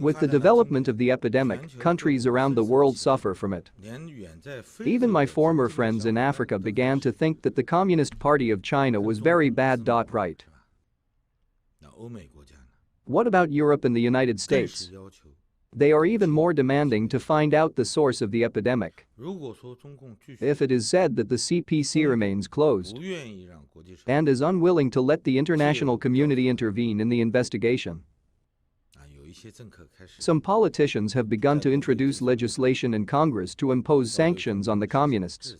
With the development of the epidemic, countries around the world suffer from it. Even my former friends in Africa began to think that the Communist Party of China was very bad. Right. What about Europe and the United States? They are even more demanding to find out the source of the epidemic. If it is said that the CPC remains closed and is unwilling to let the international community intervene in the investigation, some politicians have begun to introduce legislation in Congress to impose sanctions on the communists.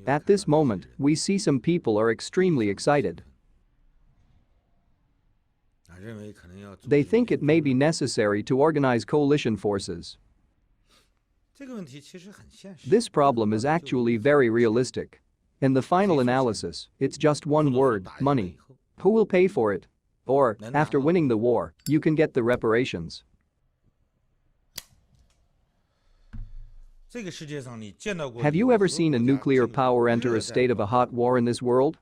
At this moment, we see some people are extremely excited. They think it may be necessary to organize coalition forces. This problem is actually very realistic. In the final analysis, it's just one word: money. Who will pay for it? Or, after winning the war, you can get the reparations. Have you ever seen a nuclear power enter a state of a hot war in this world?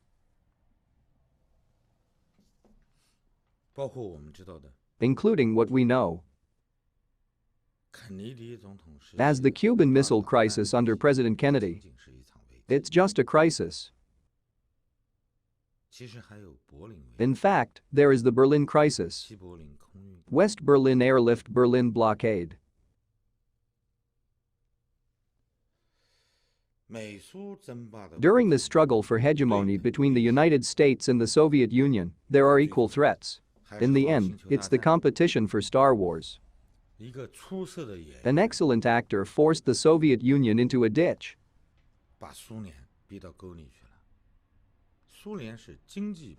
Including what we know as the Cuban Missile Crisis under President Kennedy. It's just a crisis. In fact, there is the Berlin Crisis, West Berlin Airlift, Berlin Blockade. During the struggle for hegemony between the United States and the Soviet Union, there are equal threats. In the end, it's the competition for Star Wars. An excellent actor forced the Soviet Union into a ditch.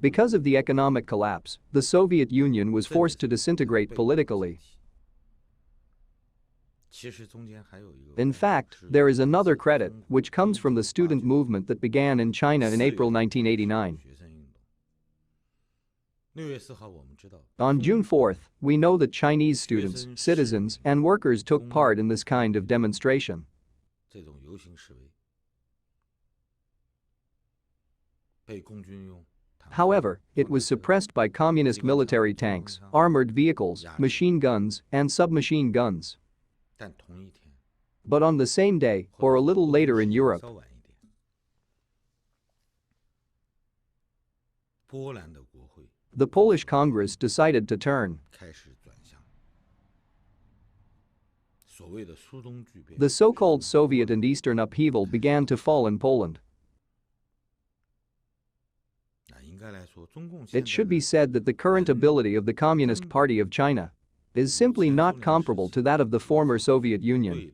Because of the economic collapse, the Soviet Union was forced to disintegrate politically. In fact, there is another credit, which comes from the student movement that began in China in April 1989. On June 4, we know that Chinese students, citizens, and workers took part in this kind of demonstration. However, it was suppressed by communist military tanks, armored vehicles, machine guns, and submachine guns. But on the same day, or a little later in Europe, the Polish Congress decided to turn. The so-called Soviet and Eastern upheaval began to fall in Poland. It should be said that the current ability of the Communist Party of China is simply not comparable to that of the former Soviet Union.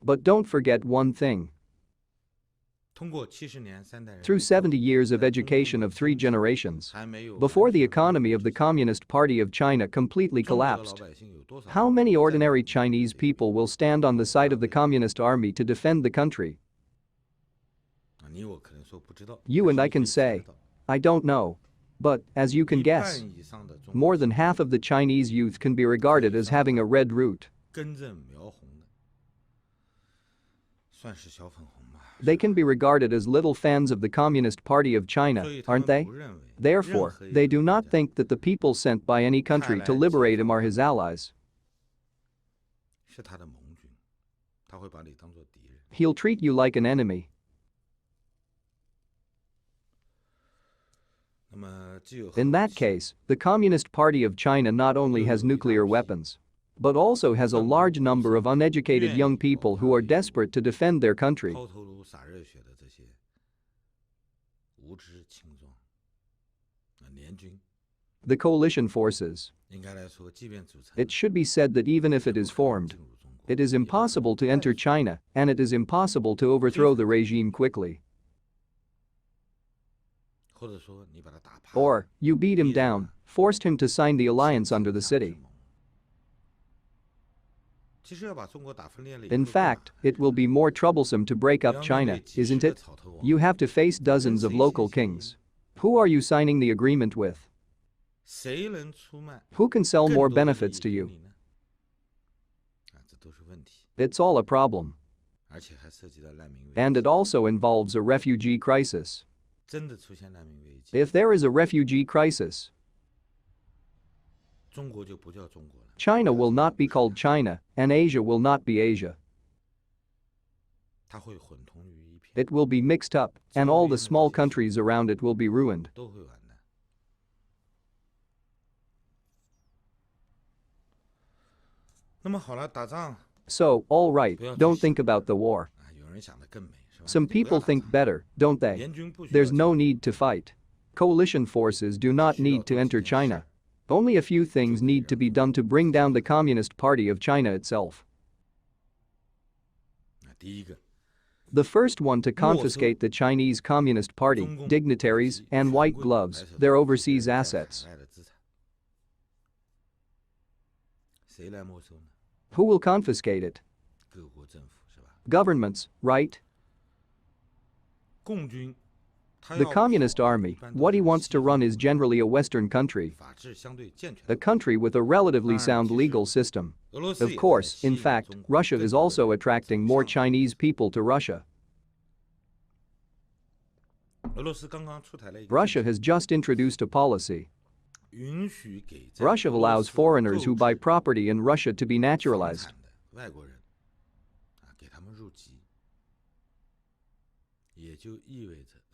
But don't forget one thing. Through 70 years of education of 3 generations, before the economy of the Communist Party of China completely collapsed, how many ordinary Chinese people will stand on the side of the Communist Army to defend the country? You and I can say, I don't know. But, as you can guess, more than half of the Chinese youth can be regarded as having a red root. They can be regarded as little fans of the Communist Party of China, aren't they? Therefore, they do not think that the people sent by any country to liberate him are his allies. He'll treat you like an enemy. In that case, the Communist Party of China not only has nuclear weapons, but also has a large number of uneducated young people who are desperate to defend their country. The coalition forces. It should be said that even if it is formed, it is impossible to enter China, and it is impossible to overthrow the regime quickly. Or, you beat him down, forced him to sign the alliance under the city. In fact, it will be more troublesome to break up China, isn't it? You have to face dozens of local kings. Who are you signing the agreement with? Who can sell more benefits to you? It's all a problem. And it also involves a refugee crisis. If there is a refugee crisis, China will not be called China, and Asia will not be Asia. It will be mixed up, and all the small countries around it will be ruined. So, all right, don't think about the war. Some people think better, don't they? There's no need to fight. Coalition forces do not need to enter China. Only a few things need to be done to bring down the Communist Party of China itself. The first one to confiscate the Chinese Communist Party, dignitaries, and white gloves, their overseas assets. Who will confiscate it? Governments, right? The Communist Army, what he wants to run is generally a Western country. A country with a relatively sound legal system. Of course, in fact, Russia is also attracting more Chinese people to Russia. Russia has just introduced a policy. Russia allows foreigners who buy property in Russia to be naturalized.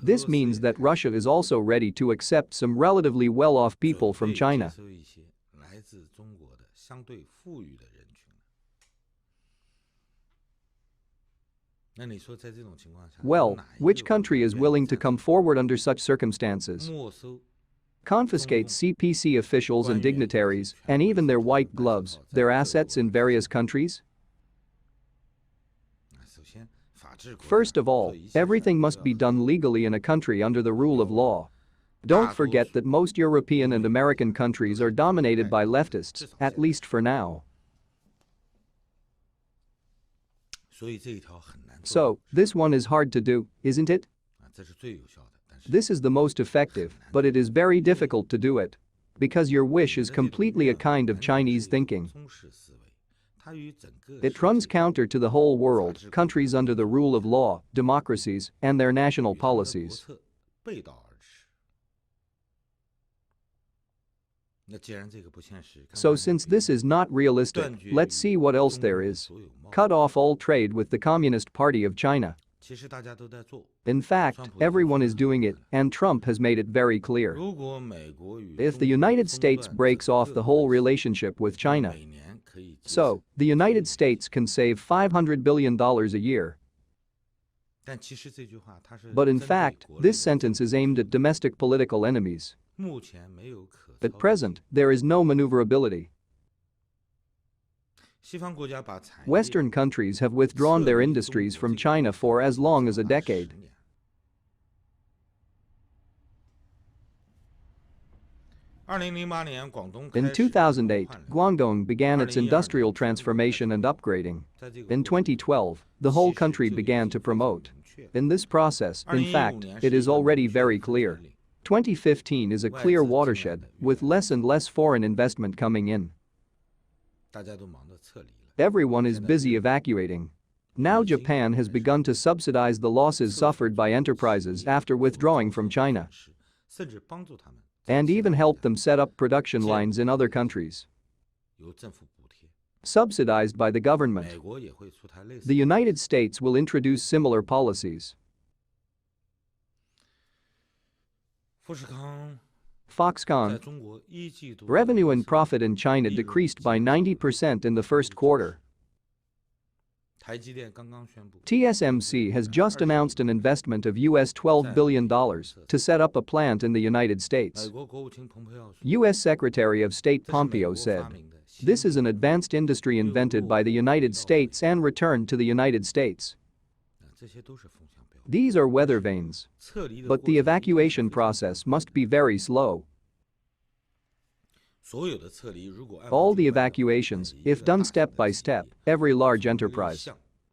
This means that Russia is also ready to accept some relatively well-off people from China. Well, which country is willing to come forward under such circumstances? Confiscate CPC officials and dignitaries, and even their white gloves, their assets in various countries? First of all, everything must be done legally in a country under the rule of law. Don't forget that most European and American countries are dominated by leftists, at least for now. So, this one is hard to do, isn't it? This is the most effective, but it is very difficult to do it. Because your wish is completely a kind of Chinese thinking. It runs counter to the whole world, countries under the rule of law, democracies, and their national policies. So since this is not realistic, let's see what else there is. Cut off all trade with the Communist Party of China. In fact, everyone is doing it, and Trump has made it very clear. If the United States breaks off the whole relationship with China, so, the United States can save $500 billion a year. But in fact, this sentence is aimed at domestic political enemies. At present, there is no maneuverability. Western countries have withdrawn their industries from China for as long as a decade. In 2008, Guangdong began its industrial transformation and upgrading. In 2012, the whole country began to promote. In this process, in fact, it is already very clear. 2015 is a clear watershed, with less and less foreign investment coming in. Everyone is busy evacuating. Now Japan has begun to subsidize the losses suffered by enterprises after withdrawing from China. And even help them set up production lines in other countries. Subsidized by the government. The United States will introduce similar policies. Foxconn. Revenue and profit in China decreased by 90% in the first quarter. TSMC has just announced an investment of US $12 billion to set up a plant in the United States. US Secretary of State Pompeo said, "This is an advanced industry invented by the United States and returned to the United States." These are weather vanes. But the evacuation process must be very slow. All the evacuations, if done step by step, every large enterprise.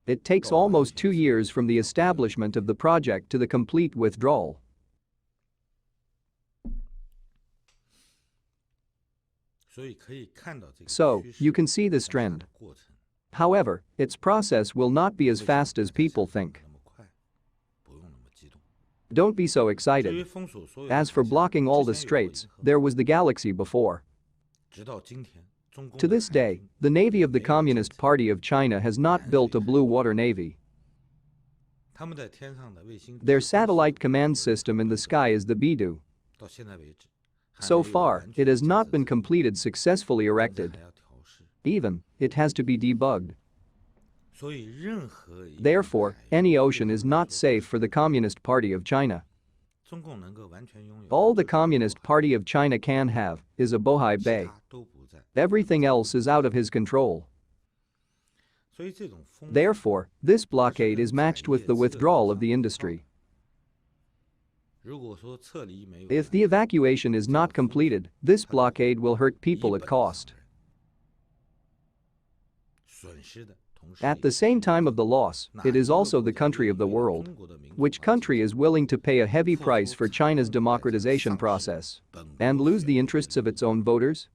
It takes almost 2 years from the establishment of the project to the complete withdrawal. So, you can see this trend. However, its process will not be as fast as people think. Don't be so excited. As for blocking all the straits, there was the galaxy before. To this day, the Navy of the Communist Party of China has not built a blue water navy. Their satellite command system in the sky is the Beidou. So far, it has not been completed successfully erected. Even, it has to be debugged. Therefore, any ocean is not safe for the Communist Party of China. All the Communist Party of China can have is a Bohai Bay. Everything else is out of his control. Therefore, this blockade is matched with the withdrawal of the industry. If the evacuation is not completed, this blockade will hurt people at cost. At the same time of the loss, it is also the country of the world. Which country is willing to pay a heavy price for China's democratization process and lose the interests of its own voters?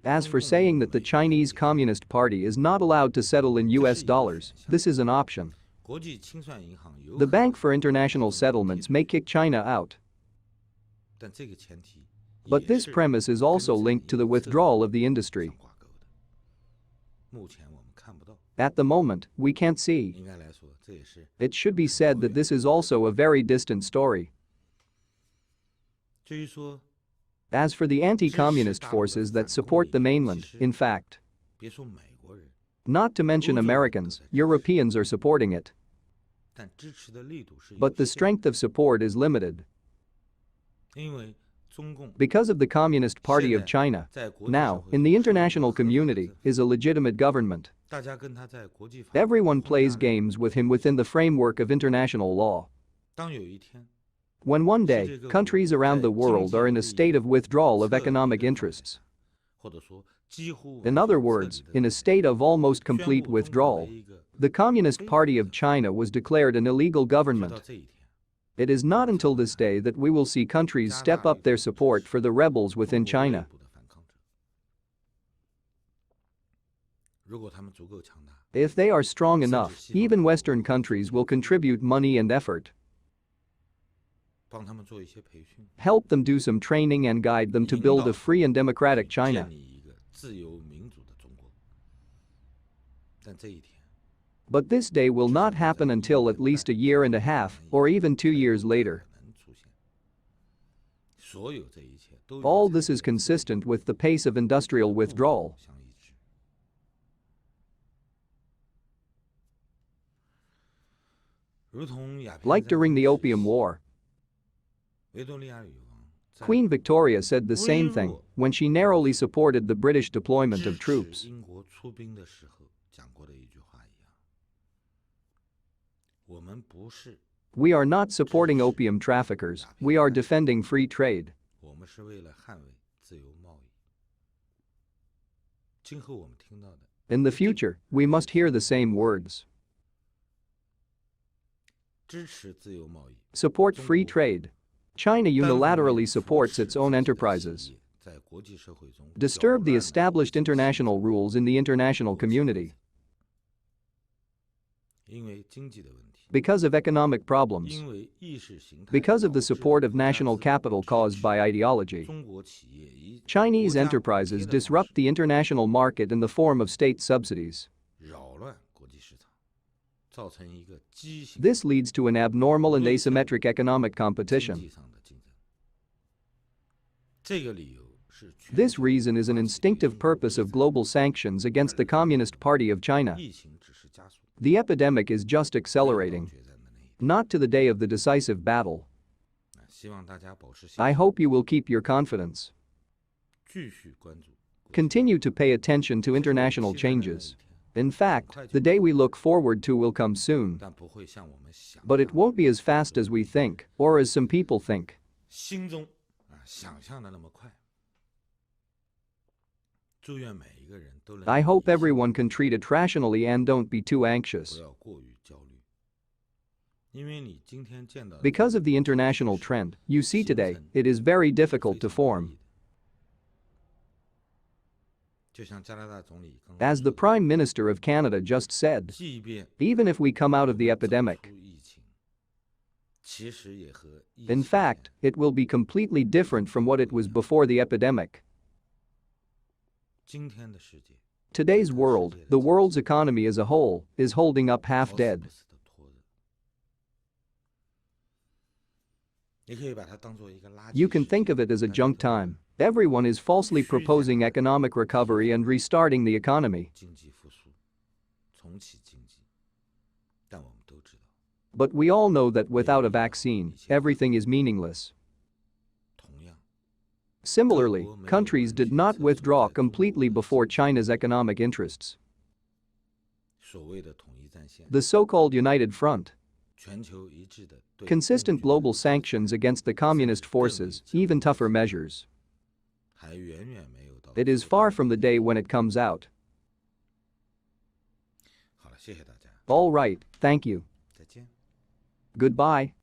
As for saying that the Chinese Communist Party is not allowed to settle in US dollars, this is an option. The Bank for International Settlements may kick China out. But this premise is also linked to the withdrawal of the industry. At the moment, we can't see. It should be said that this is also a very distant story. As for the anti-communist forces that support the mainland, in fact, not to mention Americans, Europeans are supporting it. But the strength of support is limited. Because of the Communist Party of China, now, in the international community, is a legitimate government. Everyone plays games with him within the framework of international law. When one day, countries around the world are in a state of withdrawal of economic interests, in other words, in a state of almost complete withdrawal, the Communist Party of China was declared an illegal government. It is not until this day that we will see countries step up their support for the rebels within China. If they are strong enough, even Western countries will contribute money and effort. Help them do some training and guide them to build a free and democratic China. But this day will not happen until at least a year and a half, or even 2 years later. All this is consistent with the pace of industrial withdrawal. Like during the Opium War, Queen Victoria said the same thing when she narrowly supported the British deployment of troops. We are not supporting opium traffickers, we are defending free trade. In the future, we must hear the same words. Support free trade. China unilaterally supports its own enterprises. Disturb the established international rules in the international community. Because of economic problems. Because of the support of national capital caused by ideology. Chinese enterprises disrupt the international market in the form of state subsidies. This leads to an abnormal and asymmetric economic competition. This reason is an instinctive purpose of global sanctions against the Communist Party of China. The epidemic is just accelerating. Not to the day of the decisive battle. I hope you will keep your confidence. Continue to pay attention to international changes. In fact, the day we look forward to will come soon. But it won't be as fast as we think, or as some people think. I hope everyone can treat it rationally and don't be too anxious. Because of the international trend you see today, it is very difficult to form. As the Prime Minister of Canada just said, even if we come out of the epidemic, in fact, it will be completely different from what it was before the epidemic. Today's world, the world's economy as a whole, is holding up half dead. You can think of it as a junk time. Everyone is falsely proposing economic recovery and restarting the economy. But we all know that without a vaccine, everything is meaningless. Similarly, countries did not withdraw completely before China's economic interests. The so-called United Front, consistent global sanctions against the communist forces, even tougher measures. It is far from the day when it comes out. All right, thank you. Goodbye.